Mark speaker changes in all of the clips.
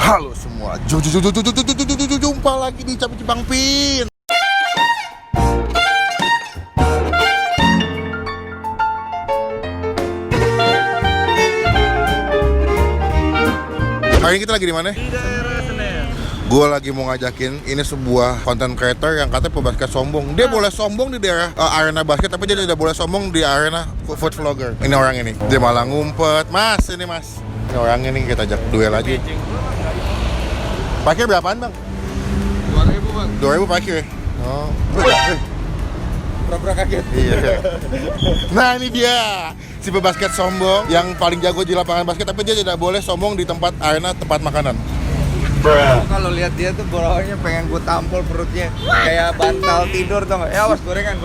Speaker 1: Halo semua, jumpa lagi di Capi Cibang Pin. Hari ini kita lagi di mana?
Speaker 2: Di daerah Senen.
Speaker 1: Gue lagi mau ngajakin ini sebuah content creator yang katanya pebasket sombong. Dia boleh sombong di daerah arena basket, tapi dia tidak boleh sombong di arena food vlogger. Ini orang ini, dia malah ngumpet. Mas, ini mas. Ini orang ini kita ajak duel aja. Parkir berapaan bang?
Speaker 2: 2.000 bang.
Speaker 1: 2.000 parkir. Oh,
Speaker 2: Pura-pura kaget.
Speaker 1: iya. Nah ini dia si pebasket sombong yang paling jago di lapangan basket, tapi dia tidak boleh sombong di tempat arena tempat makanan.
Speaker 2: Kalau lihat dia tuh bawahnya pengen gue tampol perutnya kayak bantal tidur tau nggak? Ya awas gorengan.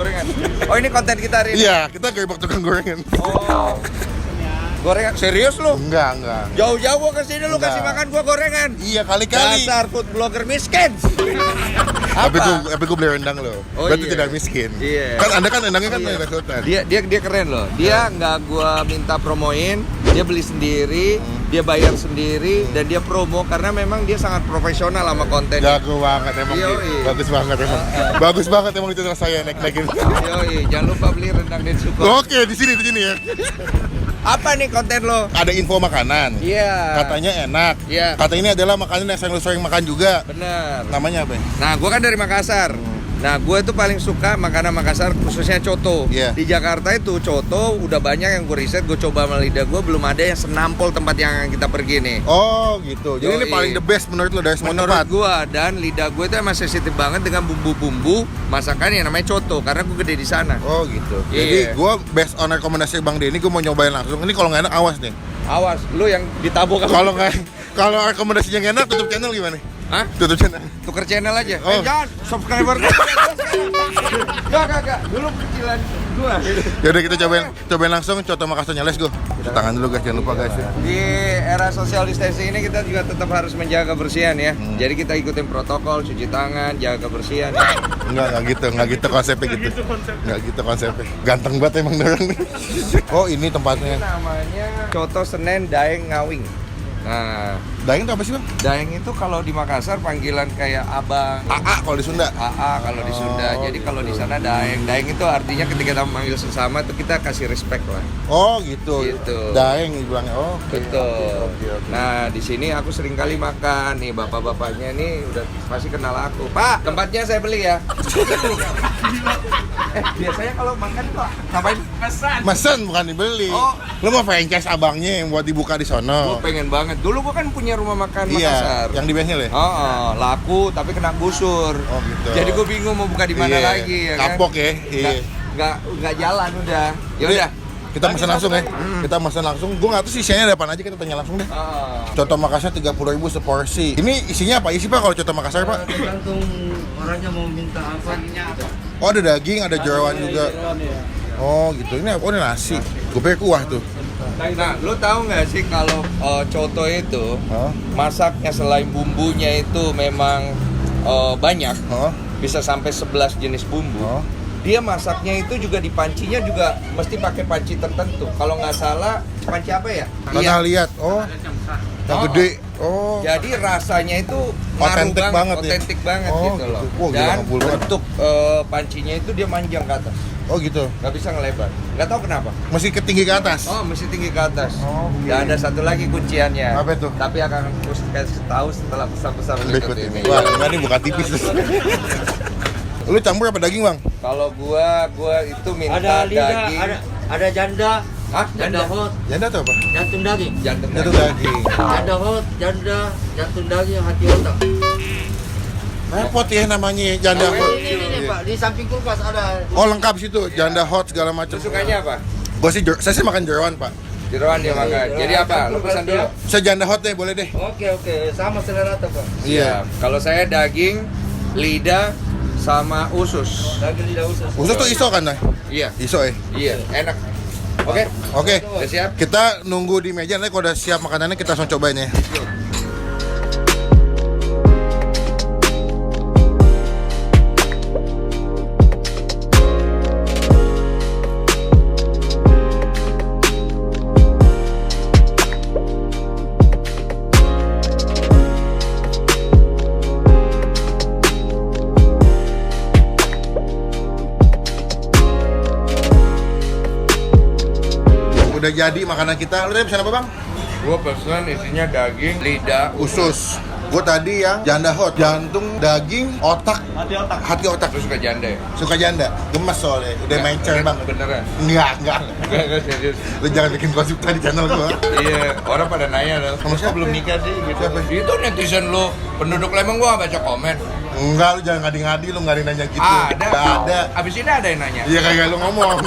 Speaker 2: Oh ini konten kita hari ini.
Speaker 1: Iya, kita gerbek tukang gorengan.
Speaker 2: Oh. Gorengan serius lu?
Speaker 1: Enggak.
Speaker 2: Jauh-jauh gua kesini lu
Speaker 1: Enggak.
Speaker 2: kasih makan gua gorengan.
Speaker 1: Iya kali-kali.
Speaker 2: Dasar food blogger miskin.
Speaker 1: Tapi gue beli rendang loh.
Speaker 2: Oh,
Speaker 1: Berarti
Speaker 2: iya.
Speaker 1: tidak miskin.
Speaker 2: Iya.
Speaker 1: Kan Anda kan rendangnya kan
Speaker 2: Iya.
Speaker 1: dari sultan.
Speaker 2: Dia keren loh. Dia nggak gua minta promoin, dia beli sendiri, dia bayar sendiri dan dia promo karena memang dia sangat profesional sama konten.
Speaker 1: Jago banget emang.
Speaker 2: Yoi.
Speaker 1: Bagus banget emang. Bagus banget emang itu saya naik-naikin.
Speaker 2: Yoi, jangan lupa beli rendang Densuko.
Speaker 1: Oke, di sini ya.
Speaker 2: Apa nih konten lo?
Speaker 1: Ada info makanan.
Speaker 2: Iya.
Speaker 1: Katanya enak.
Speaker 2: Iya.
Speaker 1: Kata ini adalah makanan yang sering makan juga.
Speaker 2: Bener.
Speaker 1: Namanya apa ya?
Speaker 2: Nah, gua kan dari Makassar. Nah, gue tuh paling suka makanan Makassar khususnya coto.
Speaker 1: Iya.
Speaker 2: Di Jakarta itu coto udah banyak yang gue riset, gue coba sama lidah gue belum ada yang senampol tempat yang kita pergi nih.
Speaker 1: Oh gitu. Jadi ini
Speaker 2: Yoi.
Speaker 1: paling the best menurut lo dari semua
Speaker 2: Menurut
Speaker 1: tempat.
Speaker 2: gue dan lidah gue itu emang sensitif banget dengan bumbu-bumbu masakan yang namanya coto karena gue gede di sana.
Speaker 1: Oh gitu.
Speaker 2: Iya.
Speaker 1: Jadi gue based on rekomendasi Bang Denny, gue mau nyobain langsung. Ini kalau nggak enak awas nih.
Speaker 2: Awas, lu yang ditabok
Speaker 1: Kalau nggak, kalau rekomendasinya nggak enak, tutup channel gimana?
Speaker 2: Hah?
Speaker 1: Tutup channel.
Speaker 2: Tuker channel aja.
Speaker 1: Oh.
Speaker 2: Jangan subscriber. Gak. Dulu kecilan gua.
Speaker 1: Yaudah kita cobain langsung coto Makassarnya. Let's go. Cuci tangan dulu guys, jangan lupa guys.
Speaker 2: Di era social distancing ini kita juga tetap harus menjaga kebersihan ya. Jadi kita ikutin protokol, cuci tangan, jaga kebersihan.
Speaker 1: Enggak gitu konsepnya gitu. Enggak gitu konsepnya. Ganteng banget emang orang nih. Oh ini tempatnya.
Speaker 2: Namanya Coto Senen Daeng Ngawing. Nah,
Speaker 1: Daeng itu apa sih bang?
Speaker 2: Daeng itu kalau di Makassar panggilan kayak abang,
Speaker 1: AA kalau di Sunda.
Speaker 2: AA kalau di Sunda.
Speaker 1: Oh,
Speaker 2: Jadi kalau di
Speaker 1: gitu.
Speaker 2: sana Daeng. Daeng itu artinya ketika kita memanggil sesama itu kita kasih respect lah.
Speaker 1: Oh gitu.
Speaker 2: Gitu.
Speaker 1: Daeng dibilangnya. Oh oke.
Speaker 2: Betul.
Speaker 1: Oke.
Speaker 2: Nah, di sini aku sering kali makan nih, bapak-bapaknya nih udah pasti kenal aku. Pak, tempatnya saya beli ya. Biasanya kalau makan tuh ngapain?
Speaker 1: Mesen bukan dibeli.
Speaker 2: Oh.
Speaker 1: Lu mau franchise abangnya yang buat dibuka di sono.
Speaker 2: Gue pengen banget. Dulu gue kan punya rumah makan
Speaker 1: Iya,
Speaker 2: Makassar.
Speaker 1: yang di Bengkel ya?
Speaker 2: Oh, laku tapi kena gusur.
Speaker 1: Oh gitu.
Speaker 2: Jadi gue bingung mau buka di mana
Speaker 1: Iya,
Speaker 2: lagi ya kan.
Speaker 1: kapok ya. Iya.
Speaker 2: Nggak jalan udah. Ya
Speaker 1: Jadi,
Speaker 2: udah.
Speaker 1: kita pesan langsung ya. Kita pesan langsung. Gue nggak tahu sih isinya ada apaan aja, kita tanya langsung deh.
Speaker 2: Oh.
Speaker 1: Coto Makassar 30.000 seporsi. Ini isinya apa? Isi pak kalau coto Makassar pak?
Speaker 3: Tergantung orangnya mau minta apa.
Speaker 1: Oh ada daging, ada jeroan juga. Oh gitu. Ini apa? Oh ini nasi. Gue pikir kuah tuh.
Speaker 2: Nah, lu tahu nggak sih kalau coto itu
Speaker 1: Hah?
Speaker 2: masaknya selain bumbunya itu memang banyak,
Speaker 1: Hah?
Speaker 2: bisa sampai 11 jenis bumbu.
Speaker 1: Hah?
Speaker 2: Dia masaknya itu juga di pancinya juga mesti pakai panci tertentu. Kalau nggak salah, panci apa ya?
Speaker 1: Pernah lihat? Oh, yang
Speaker 2: Oh.
Speaker 1: gede. Oh.
Speaker 2: Jadi rasanya itu ngaruh
Speaker 1: Otentik banget ya?
Speaker 2: otentik banget
Speaker 1: Oh,
Speaker 2: gitu loh.
Speaker 1: gitu. Wah, gila,
Speaker 2: Dan
Speaker 1: 60 banget.
Speaker 2: bentuk pancinya itu dia manjang ke atas,
Speaker 1: Oh gitu.
Speaker 2: nggak bisa ngelebar. Nggak tahu kenapa.
Speaker 1: Masih ketinggi ke atas.
Speaker 2: Oh, mesti tinggi ke atas.
Speaker 1: Oh, oke.
Speaker 2: Dan ada satu lagi kunciannya.
Speaker 1: Apa itu?
Speaker 2: Tapi akan aku kasih tahu setelah pesan-pesan berikut ini.
Speaker 1: Wah, ini buka tipis. Lu campur apa daging bang?
Speaker 2: Kalau gua itu minta
Speaker 3: Ada lidah,
Speaker 2: daging.
Speaker 3: ada janda,
Speaker 2: Hah?
Speaker 3: janda hot,
Speaker 1: Janda tuh apa?
Speaker 3: jantung daging.
Speaker 2: Jantung
Speaker 1: Jatuh
Speaker 2: daging.
Speaker 1: daging.
Speaker 3: Janda hot, janda, jantung daging, hati otak.
Speaker 1: Repot ya namanya janda hot.
Speaker 3: Ini Pak, di samping kulkas ada.
Speaker 1: Oh lengkap situ, janda hot segala macam.
Speaker 2: Lu sukanya apa?
Speaker 1: Gue sih, saya sih makan jeroan pak.
Speaker 2: Jeroan dia makan. Jadi apa? Lu pesan dulu.
Speaker 1: Saya janda hot deh, boleh deh.
Speaker 3: Oke, sama selera tuh Pak.
Speaker 1: Iya.
Speaker 2: Kalau saya daging, lidah, sama usus.
Speaker 3: Daging lidah usus.
Speaker 1: Khusus tuh iso kan, Nay?
Speaker 2: Iya,
Speaker 1: Iso ya.
Speaker 2: iya, enak. Oke,
Speaker 1: Oke.
Speaker 2: udah siap?
Speaker 1: Kita nunggu di meja, nanti kalau udah siap makanannya kita langsung cobain ya. udah jadi makanan kita. Lu tadi pesan apa bang?
Speaker 2: Gua pesen isinya daging, lidah,
Speaker 1: Usus. Gue tadi yang janda hot, jantung, daging, otak, hati otak.
Speaker 2: Terus suka janda ya?
Speaker 1: Suka janda, gemes soalnya, udah mencer bang.
Speaker 2: Beneran?
Speaker 1: Enggak.
Speaker 2: Enggak serius.
Speaker 1: Lu jangan bikin gosip tadi channel gua.
Speaker 2: Iya, orang pada nanya loh,
Speaker 1: Sama
Speaker 2: kamu
Speaker 1: siapa?
Speaker 2: belum nikah sih? Gitu.
Speaker 1: Siapa?
Speaker 2: Itu netizen lo, penduduk Lembang gua baca komen.
Speaker 1: Enggak, lu jangan ngadi-ngadi, lu nggak ada yang nanya gitu.
Speaker 2: Ada.
Speaker 1: Nggak ada.
Speaker 2: Abis ini ada yang nanya.
Speaker 1: Iya kayak lu ngomong.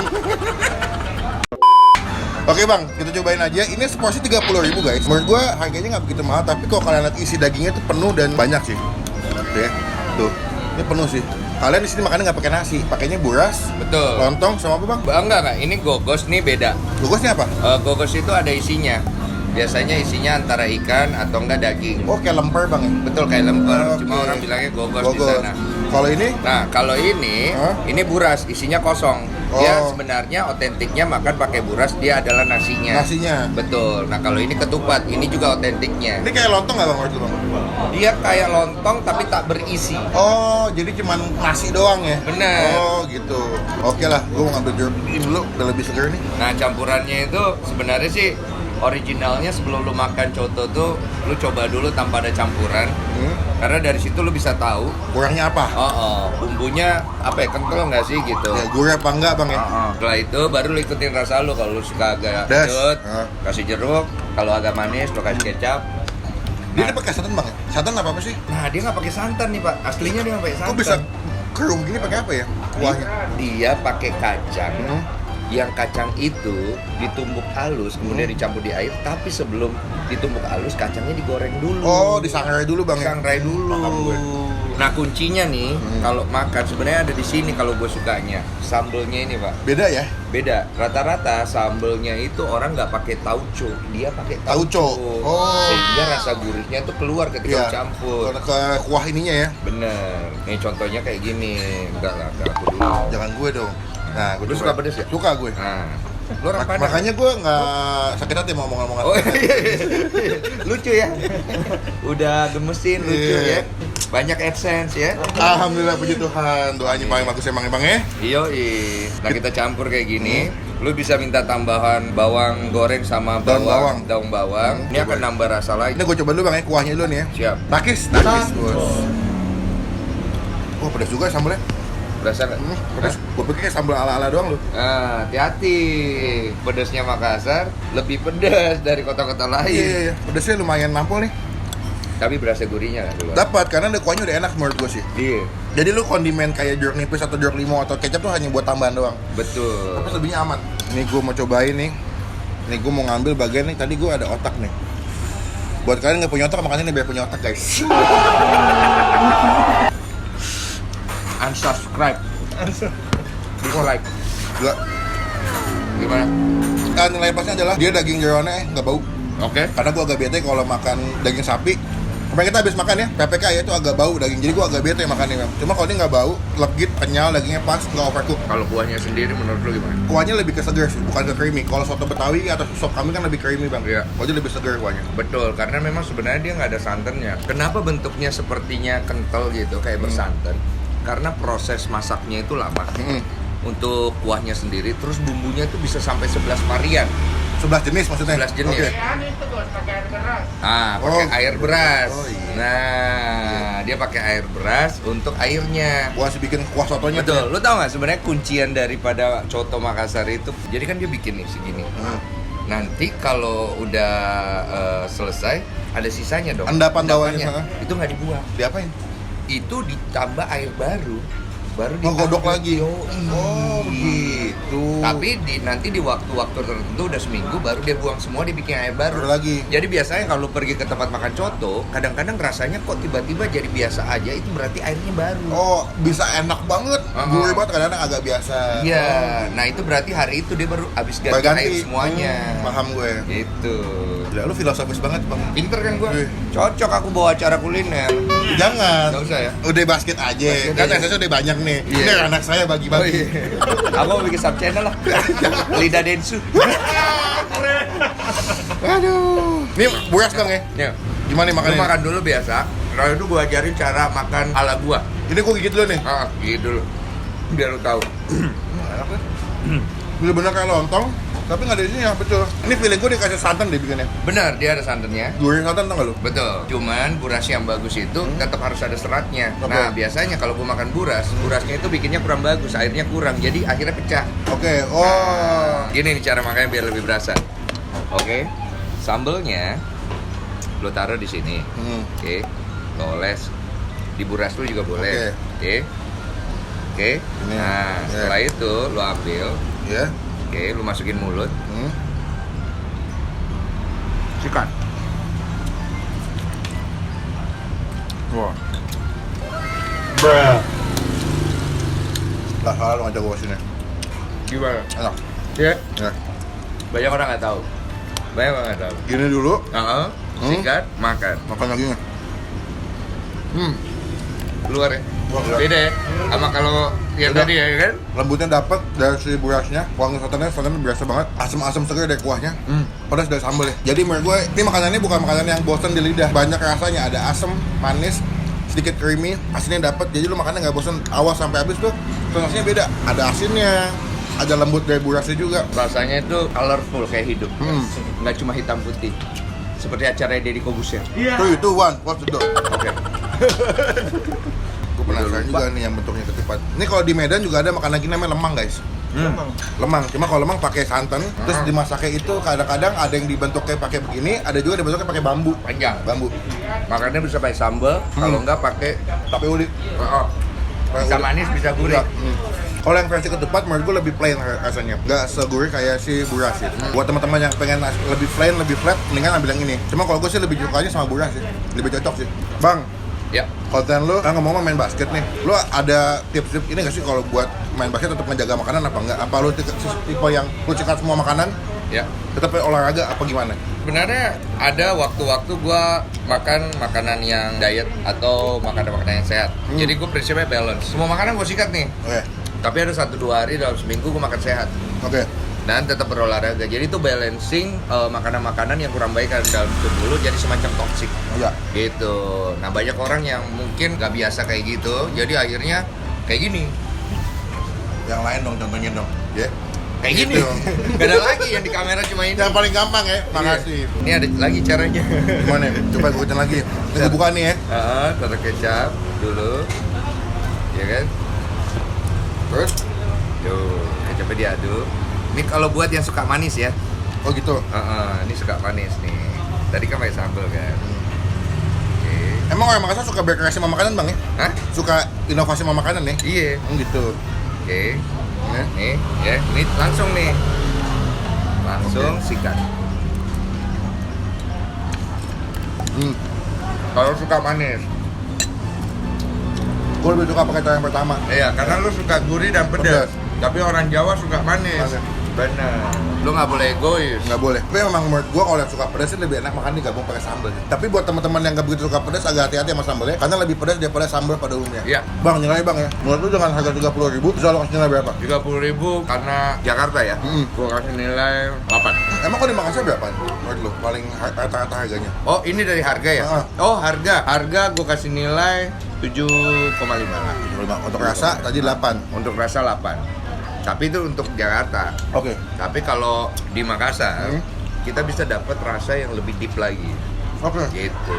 Speaker 1: Oke bang, kita cobain aja. Ini seporsi 30.000 guys. Menurut gua harganya nggak begitu mahal, tapi kalau kalian lihat isi dagingnya tuh penuh dan banyak sih. Tuh ya, tuh. Ini penuh sih. Kalian di sini makannya nggak pakai nasi, pakainya buras,
Speaker 2: Betul.
Speaker 1: lontong sama apa bang?
Speaker 2: Enggak. Ini gogos nih beda.
Speaker 1: Gogosnya apa?
Speaker 2: Gogos itu ada isinya. Biasanya isinya antara ikan atau enggak daging.
Speaker 1: Oh kayak lemper bang ya?
Speaker 2: Betul kayak lemper, cuma
Speaker 1: Oke.
Speaker 2: orang bilangnya gogos di
Speaker 1: Gogos.
Speaker 2: sana.
Speaker 1: Kalau ini?
Speaker 2: Nah, kalau ini,
Speaker 1: Hah?
Speaker 2: ini buras, isinya kosong. Dia
Speaker 1: Oh.
Speaker 2: sebenarnya otentiknya makan pakai buras, dia adalah nasinya.
Speaker 1: Nasinya.
Speaker 2: Betul. Nah, kalau ini ketupat, ini juga otentiknya.
Speaker 1: Ini kayak lontong nggak bang menurut lu bang?
Speaker 2: Dia kayak lontong tapi tak berisi.
Speaker 1: Oh, jadi cuman nasi doang ya?
Speaker 2: Bener.
Speaker 1: Oh, gitu. Oke lah, gue mau ngambil jeruk ini dulu, udah lebih segar nih.
Speaker 2: Nah, campurannya itu sebenarnya sih originalnya sebelum lu makan coto tuh lu coba dulu tanpa ada campuran. Karena dari situ lu bisa tahu
Speaker 1: Kurangnya apa?
Speaker 2: bumbunya apa ya, kental nggak sih gitu.
Speaker 1: Ya, gurih apa enggak bang ya?
Speaker 2: Setelah itu baru lu ikutin rasa lu. Kalau lu suka agak
Speaker 1: Das.
Speaker 2: pedet,
Speaker 1: Ah.
Speaker 2: kasih jeruk. Kalau agak manis, lu kasih kecap.
Speaker 1: Dia pakai santan bang ya? Santan apa sih?
Speaker 2: Nah, dia nggak pakai santan nih pak. Aslinya dia nggak pakai santan.
Speaker 1: Kok bisa kerum gini pakai apa ya? Kuahnya?
Speaker 2: Dia pakai kacang.
Speaker 1: Hmm.
Speaker 2: Yang kacang itu ditumbuk halus, kemudian dicampur di air. Tapi sebelum ditumbuk halus, kacangnya digoreng dulu.
Speaker 1: Oh, disangrai dulu bang ya?
Speaker 2: Sangrai dulu.
Speaker 1: Paham gue.
Speaker 2: Nah, kuncinya nih kalau makan sebenarnya ada di sini kalau gue sukanya. Sambelnya ini, Pak.
Speaker 1: Beda ya?
Speaker 2: Beda. Rata-rata sambelnya itu orang nggak pakai tauco, dia pakai
Speaker 1: Tauco. Oh.
Speaker 2: Sehingga rasa gurihnya tuh keluar ketika campur.
Speaker 1: Ke kuah ininya ya?
Speaker 2: Bener. Nih contohnya kayak gini. Enggak lah, enggak aku dulu.
Speaker 1: Jangan gue dong. Nah, gue
Speaker 2: Lu suka pedes ya?
Speaker 1: Suka gue.
Speaker 2: Nah, lu orang Padang.
Speaker 1: Makanya gue nggak sakit hati mau ngomong-ngomong.
Speaker 2: Oh iya. Lucu ya. Udah gemesin lucu
Speaker 1: Iya.
Speaker 2: ya. Banyak AdSense ya.
Speaker 1: Alhamdulillah puji Tuhan. Doanya paling bagus emang ya.
Speaker 2: Iya, nah kita campur kayak gini. Lu bisa minta tambahan bawang goreng sama
Speaker 1: Daun bawang.
Speaker 2: daun bawang. Ini
Speaker 1: coba.
Speaker 2: akan nambah rasa lagi.
Speaker 1: Ini gue coba dulu bang ya, kuahnya dulu nih ya.
Speaker 2: Siap.
Speaker 1: Nakis bos. Wah pedas juga sambalnya.
Speaker 2: Berasa nggak?
Speaker 1: Pedas. Gue pikir kayak sambal ala-ala doang lu.
Speaker 2: Nah, hati-hati. Pedasnya Makassar lebih pedas dari kota-kota lain.
Speaker 1: Iya. Pedasnya lumayan nampol nih.
Speaker 2: Tapi berasa gurihnya nggak keluar?
Speaker 1: Dapat karena ada kuahnya udah enak menurut gue sih.
Speaker 2: Iya,
Speaker 1: Jadi lu kondimen kayak jeruk nipis atau jeruk limau atau kecap tuh hanya buat tambahan doang.
Speaker 2: betul.
Speaker 1: Tapi lebihnya aman. Nih gue mau cobain nih. Nih gue mau ngambil bagian nih. Tadi gue ada otak nih. Buat kalian nggak punya otak makanya nih biar punya otak guys.
Speaker 2: Unsubscribe. Dislike.
Speaker 1: Gila.
Speaker 2: Gimana?
Speaker 1: Nilai plusnya adalah dia daging jeroannya nggak bau.
Speaker 2: Oke.
Speaker 1: Karena gue agak bete kalau makan daging sapi. Kemarin kita habis makan ya, PPK ya itu agak bau daging. Jadi gue agak bete makannya memang. Cuma kalau ini nggak bau, legit, kenyal, dagingnya pas, nggak overcook.
Speaker 2: Kalau kuahnya sendiri menurut lu gimana?
Speaker 1: Kuahnya lebih ke segar sih, bukan ke creamy. Kalau soto Betawi atau sop kami kan lebih creamy bang.
Speaker 2: Iya.
Speaker 1: Kalau dia lebih segar kuahnya.
Speaker 2: Betul, karena memang sebenarnya dia nggak ada santannya. Kenapa bentuknya sepertinya kental gitu, kayak bersantan? Karena proses masaknya itu lama. Untuk kuahnya sendiri, terus bumbunya tuh bisa sampai 11 varian.
Speaker 1: 11 jenis maksudnya?
Speaker 2: 11 jenis.
Speaker 1: Oke.
Speaker 2: Ah, pakai
Speaker 1: Oh.
Speaker 2: air beras.
Speaker 1: Oh, iya.
Speaker 2: Nah, dia pakai air beras untuk airnya.
Speaker 1: Gua harus bikin kuah sotonya.
Speaker 2: Betul, lu tau nggak sebenarnya kuncian daripada coto Makassar itu? Jadi kan dia bikin nih segini. Nanti kalau udah selesai, ada sisanya dong.
Speaker 1: Endapan bawahnya,
Speaker 2: Endapannya. Itu nggak dibuang.
Speaker 1: Diapain?
Speaker 2: Itu ditambah air baru
Speaker 1: Ngegodok lagi.
Speaker 2: Yoi.
Speaker 1: Oh, gitu.
Speaker 2: Tapi nanti di waktu-waktu tertentu udah seminggu baru dia buang semua, dia bikin air baru.
Speaker 1: Baru lagi.
Speaker 2: Jadi biasanya kalau pergi ke tempat makan coto, kadang-kadang rasanya kok tiba-tiba jadi biasa aja, itu berarti airnya baru.
Speaker 1: Oh, bisa enak banget. Gurih banget kadang-kadang agak biasa.
Speaker 2: Iya, nah itu berarti hari itu dia baru habis ganti
Speaker 1: Baru
Speaker 2: air semuanya.
Speaker 1: Paham gue.
Speaker 2: Gitu.
Speaker 1: Gila, lu filosofis banget bang.
Speaker 2: Pinter kan gua?
Speaker 1: Wih.
Speaker 2: Cocok aku bawa acara kuliner.
Speaker 1: Jangan.
Speaker 2: Nggak usah ya?
Speaker 1: Udah basket aja.
Speaker 2: Basket
Speaker 1: Kan
Speaker 2: aja.
Speaker 1: SSnya udah banyak nih.
Speaker 2: Iya.
Speaker 1: Ini anak saya bagi-bagi.
Speaker 2: Aku mau bikin sub channel lah. Lidah Densu.
Speaker 1: Aduh. Ini buras bang ya?
Speaker 2: Ya.
Speaker 1: Gimana nih
Speaker 2: Lu
Speaker 1: makannya?
Speaker 2: makan dulu biasa. Kalau itu gua ajarin cara makan ala gua.
Speaker 1: Ini gua gigit dulu nih.
Speaker 2: Gitu dulu. Biar lu tahu.
Speaker 1: Enak kan? Bener-bener kayak lontong, tapi nggak ada isinya, betul. Ini feeling gue dikasih santan deh bikinnya.
Speaker 2: Benar, dia ada santannya.
Speaker 1: Gurih santan tau nggak lu?
Speaker 2: Betul. Cuman buras yang bagus itu tetap harus ada seratnya.
Speaker 1: Oke.
Speaker 2: Nah, biasanya kalau gue makan buras, burasnya itu bikinnya kurang bagus, airnya kurang, jadi akhirnya pecah.
Speaker 1: Oke, oh.
Speaker 2: Gini nih cara makanya biar lebih berasa. Oke. Sambelnya lo taruh di sini. Oke. Lo oles di buras lu juga boleh. Oke. Oke.
Speaker 1: Ini.
Speaker 2: Nah,
Speaker 1: Ya.
Speaker 2: setelah itu lo ambil,
Speaker 1: Ya.
Speaker 2: oke, lo masukin mulut. Sikat.
Speaker 1: Wah. Lah salah lu ngajak gue kesini.
Speaker 2: Gimana?
Speaker 1: Enak.
Speaker 2: Ya.
Speaker 1: Ya.
Speaker 2: Banyak orang nggak tahu. Banyak orang nggak tahu.
Speaker 1: Gini dulu,
Speaker 2: Sikat, makan.
Speaker 1: makan lagi nih.
Speaker 2: Keluar ya.
Speaker 1: Wah, gila.
Speaker 2: Beda ya. Sama kalau yang
Speaker 1: Beda.
Speaker 2: tadi ya kan?
Speaker 1: Lembutnya dapat dari si burasnya, wangi santannya berasa banget, asam-asam segar dari kuahnya, pedas dari sambal ya. Jadi menurut gue, ini makanannya bukan makanan yang bosan di lidah, banyak rasanya, ada asam, manis, sedikit creamy, asinnya dapat, jadi lu makannya nggak bosan awal sampai habis tuh, sensasinya beda, ada asinnya, ada lembut dari burasnya juga.
Speaker 2: Rasanya itu colorful kayak hidup. Nggak cuma hitam putih. Seperti acara Deddy Kobusher.
Speaker 1: Tuh, one, close the door.
Speaker 2: Oke.
Speaker 1: Gue penasaran juga nih yang bentuknya ketupat. Ini kalau di Medan juga ada makan lagi namanya lemang guys. Lemang, cuma kalau lemang pakai santan, terus dimasaknya itu kadang-kadang ada yang dibentuknya pakai begini, ada juga dibentuknya pakai bambu.
Speaker 2: Panjang.
Speaker 1: Bambu.
Speaker 2: Makannya bisa pakai sambal, kalau nggak pakai
Speaker 1: Tapi uli.
Speaker 2: bisa manis, bisa gurih.
Speaker 1: Kalau yang versi ketupat menurut gue lebih plain rasanya, nggak segurih kayak si buras sih. Buat teman-teman yang pengen lebih plain, lebih flat, mendingan ambil yang ini. Cuma kalau gue sih lebih sukanya sama buras sih, lebih cocok sih. Bang,
Speaker 2: Ya.
Speaker 1: konten lu kan ngomong main basket nih, lu ada tips-tips ini nggak sih kalau buat main basket untuk menjaga makanan apa enggak? Apa lu tipe yang lu cekat semua makanan,
Speaker 2: Ya.
Speaker 1: tetap olahraga apa gimana?
Speaker 2: Sebenarnya ada waktu-waktu gua makan makanan yang diet atau makanan-makanan yang sehat. Jadi gua prinsipnya balance. Semua makanan gua sikat nih.
Speaker 1: Oke,
Speaker 2: Tapi ada 1-2 hari dalam seminggu gua makan sehat.
Speaker 1: oke.
Speaker 2: Dan tetap berolahraga. Jadi itu balancing makanan-makanan yang kurang baik dalam tubuh lu jadi semacam toksik.
Speaker 1: Iya.
Speaker 2: Gitu. Nah, banyak orang yang mungkin nggak biasa kayak gitu. Jadi akhirnya kayak gini.
Speaker 1: Yang lain dong, contohnya dong. Ya.
Speaker 2: Kayak gini.
Speaker 1: Gitu.
Speaker 2: Gak ada lagi yang di kamera cuma ini.
Speaker 1: Yang paling gampang ya, makasih.
Speaker 2: Ini ada lagi caranya.
Speaker 1: Gimana? Coba gue kenceng lagi. Ini gue buka nih ya.
Speaker 2: Taruh kecap dulu. Ya kan?
Speaker 1: Terus?
Speaker 2: Tuh, kecapnya diaduk. Ini kalau buat yang suka manis ya.
Speaker 1: Oh gitu.
Speaker 2: Ini suka manis nih. Tadi kan pakai sambal kan. Oke.
Speaker 1: Emang orang Makassar suka berkreasi sama makanan bang ya?
Speaker 2: Hah?
Speaker 1: Suka inovasi sama makanan ya?
Speaker 2: Iya.
Speaker 1: Gitu.
Speaker 2: Oke. Nih, ya. Ini langsung nih. Langsung sikat. Kalau suka manis.
Speaker 1: Gue lebih suka pakai cara yang pertama.
Speaker 2: Iya, karena lu suka gurih dan pedas. Tapi orang Jawa suka manis.
Speaker 1: Manis.
Speaker 2: Benar. Lu nggak boleh egois.
Speaker 1: Nggak boleh. Tapi memang menurut gue kalau yang suka pedas sih lebih enak makan digabung pakai sambal. Tapi buat teman-teman yang nggak begitu suka pedas agak hati-hati sama sambalnya karena lebih pedas daripada sambal pada umumnya.
Speaker 2: Iya.
Speaker 1: Bang, nilai bang ya. Menurut lu dengan harga 30.000 bisa lo kasih nilai berapa?
Speaker 2: 30.000 karena Jakarta ya. Gua kasih nilai 8.
Speaker 1: Emang kalau di Makassar berapa menurut lu? Paling rata-rata harganya?
Speaker 2: Oh, ini dari harga ya? Oh, harga. Harga gua kasih nilai 7,5 lah.
Speaker 1: Untuk rasa tadi 8.
Speaker 2: Untuk rasa 8. Tapi itu untuk Jakarta.
Speaker 1: Oke.
Speaker 2: Tapi kalau di Makassar, kita bisa dapat rasa yang lebih deep lagi.
Speaker 1: Oke.
Speaker 2: Gitu.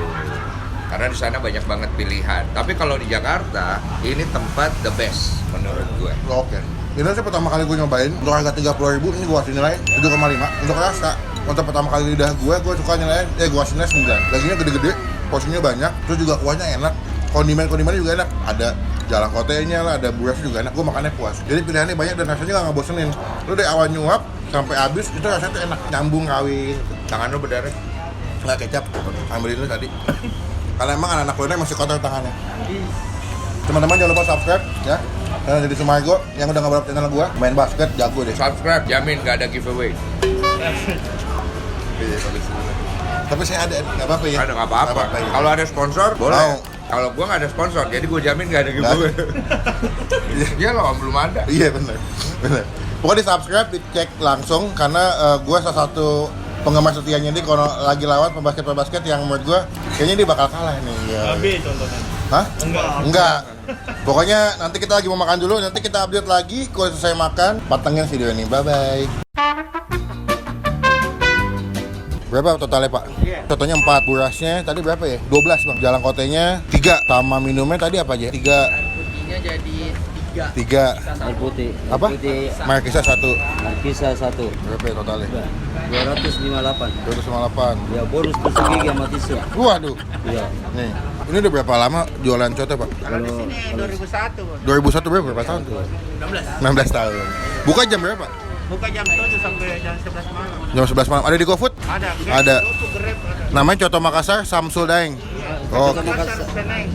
Speaker 2: Karena di sana banyak banget pilihan. Tapi kalau di Jakarta, ini tempat the best menurut gue.
Speaker 1: Oke. Ini sih pertama kali gue nyobain untuk harga 30.000 ini gue kasih nilai 7,5. Untuk rasa, untuk pertama kali lidah gue suka nilai gue kasih nilai 9. Dagingnya gede-gede, porsinya banyak, terus juga kuahnya enak. Kondimen-kondimennya juga enak. Ada jalan kotenya lah, ada buras juga enak. Gue makannya puas. Jadi pilihannya banyak dan rasanya nggak ngebosenin. Lu dari awal nyuap sampai habis itu rasanya tuh enak, nyambung kawin.
Speaker 2: Tangan lu berdarah.
Speaker 1: Nggak kecap, ambilin lu tadi. Karena emang anak-anak kuliner masih kotor tangannya. Teman-teman jangan lupa subscribe ya. Dan jadi Sumargo yang udah nge-upload channel gua main basket jago deh.
Speaker 2: Subscribe, jamin gak ada giveaway.
Speaker 1: Tapi saya ada, nggak apa-apa ya.
Speaker 2: Ada nggak apa-apa.
Speaker 1: ya.
Speaker 2: Kalau ada sponsor boleh.
Speaker 1: Mau.
Speaker 2: Kalau gua nggak ada sponsor, jadi gua jamin nggak ada giveaway. Iya loh, belum ada.
Speaker 1: Iya benar. Benar. Pokoknya di subscribe, dicek langsung karena gua salah satu penggemar setianya dia kalau lagi lawan pembasket yang menurut gua kayaknya dia bakal kalah nih. Ya.
Speaker 3: Tapi contohnya.
Speaker 1: Hah?
Speaker 3: Enggak.
Speaker 1: Enggak. Pokoknya nanti kita lagi mau makan dulu, nanti kita update lagi kalau selesai makan. Patengin video ini, bye-bye. Berapa totalnya Pak? Totalnya 4, burasnya tadi berapa ya? 12 Bang, jalan kotenya 3, sama minumnya tadi apa aja? 3.
Speaker 3: Putihnya jadi
Speaker 1: 3.
Speaker 3: air putih.
Speaker 1: Apa? Markisa 1.
Speaker 3: Kisah 1.
Speaker 1: Berapa ya totalnya?
Speaker 3: 258.
Speaker 1: 258.
Speaker 3: Ya bonus tusuk gigi sama tisu.
Speaker 1: Waduh.
Speaker 3: Iya.
Speaker 1: Nih, ini udah berapa lama jualan coto Pak?
Speaker 3: Kalau
Speaker 1: 2001 berapa tahun tuh? 16 tahun. Buka jam berapa?
Speaker 4: Buka jam 7 sampai jam 11 malam.
Speaker 1: Jam 11 malam. Ada di GoFood?
Speaker 4: Ada.
Speaker 1: Ada.
Speaker 4: Untuk Grab ada.
Speaker 1: Namanya Coto Makassar Samsul Daeng. Oh,
Speaker 4: Pasar Senen.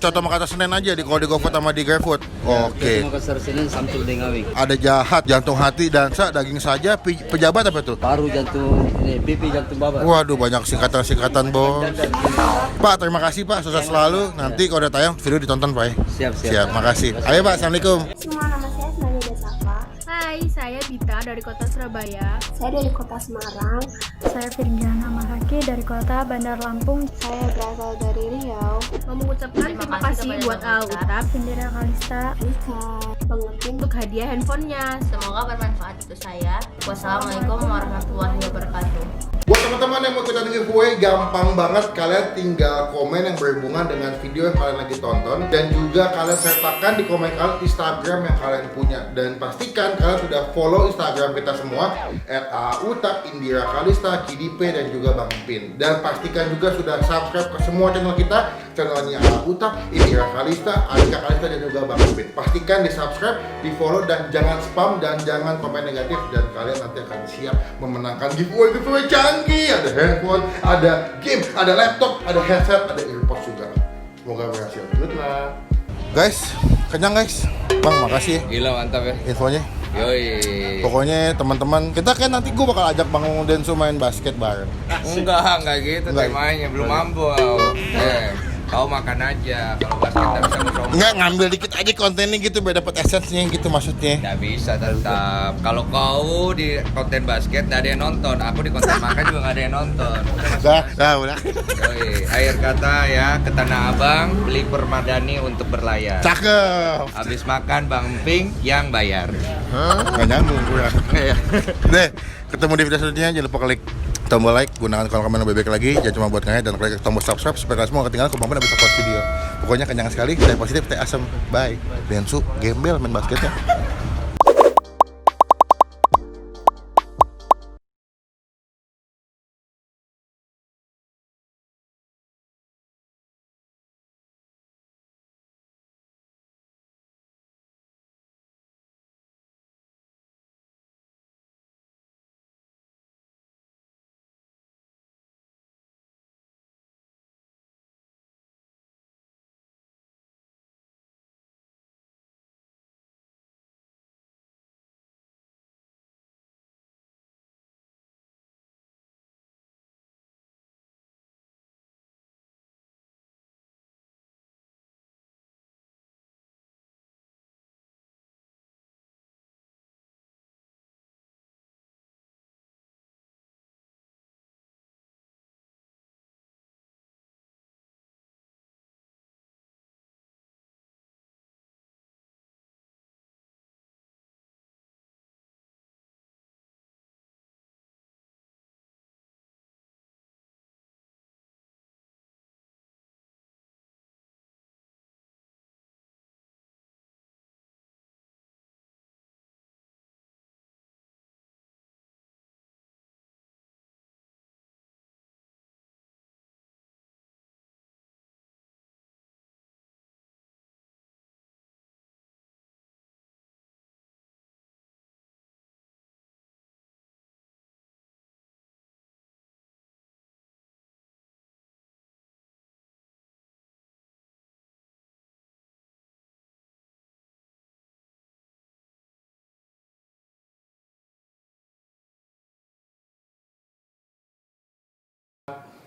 Speaker 1: Coto Makassar Senen aja kalau di GoFood sama di GrabFood. Oke.
Speaker 3: Makassar Senin Samsul Dengawi.
Speaker 1: Ada jahat, jantung hati, dansa, daging saja, pejabat apa tuh?
Speaker 3: Paru jantung, ini pipi jantung babat.
Speaker 1: Waduh, banyak singkatan-singkatan bos. Pak, terima kasih Pak, sukses selalu. Nanti kalau udah tayang video ditonton Pak ya.
Speaker 3: Siap.
Speaker 1: Siap, makasih. Ayo Pak, assalamualaikum.
Speaker 5: Semua, nama saya Asmani Safa.
Speaker 6: Hai, saya Dita dari kota Surabaya.
Speaker 5: Saya dari kota Semarang.
Speaker 6: Saya Firjana Maraki dari kota Bandar Lampung.
Speaker 5: Saya berasal dari Riau.
Speaker 6: Mau mengucapkan terima kasih buat Utap, Indira Kalista
Speaker 5: Rika, Bang Lepin.
Speaker 6: untuk hadiah handphonenya.
Speaker 7: Semoga bermanfaat untuk saya. Wassalamualaikum warahmatullahi wabarakatuh.
Speaker 1: Buat teman-teman yang mau ikutan giveaway, gampang banget. Kalian tinggal komen yang berhubungan dengan video yang kalian lagi tonton. Dan juga kalian sertakan di komen kalian Instagram yang kalian punya. Dan pastikan kalian sudah follow Instagram kita semua @autap, Indira Kalista, KDP, dan juga Bang Pin. Dan pastikan juga sudah subscribe ke semua channel kita. Channelnya Autap, Indira Kalista, Alika Kalista, dan juga Bang Pin. Pastikan di subscribe, di follow, dan jangan spam, dan jangan komen negatif. Dan kalian nanti akan siap memenangkan giveaway canggih. Ada handphone, ada game, ada laptop, ada headset, ada earpods juga. Semoga berhasil. Good luck. Guys, kenyang guys. Bang, makasih
Speaker 2: Gila, mantap ya.
Speaker 1: infonya.
Speaker 2: Yoi.
Speaker 1: Pokoknya teman-teman, kita kan nanti gue bakal ajak Bang Densu main basket bareng.
Speaker 2: Enggak gitu
Speaker 1: Enggak.
Speaker 2: temanya, belum mampu. Kau makan aja, kalau basket nggak bisa ngomong.
Speaker 1: Enggak, ngambil dikit aja kontennya gitu biar dapat essence-nya gitu maksudnya.
Speaker 2: Nggak bisa tetap. Kalau kau di konten basket nggak ada yang nonton, aku di konten makan juga nggak ada yang nonton.
Speaker 1: Udah.
Speaker 2: Yoi. Akhir kata ya, ke Tanah Abang beli permadani untuk berlayar.
Speaker 1: Cakep.
Speaker 2: Habis makan Bang Ping yang bayar.
Speaker 1: Nggak nyambung kurang. Deh, ketemu di video selanjutnya. Jangan lupa klik tombol like, gunakan kolom komen bebek lagi, jangan cuma buat ngayat, dan klik tombol subscribe supaya kalian semua nggak ketinggalan kemampuan bisa upload video. Pokoknya kenyang sekali, stay positif, stay asem, bye. Densu, gembel main basketnya.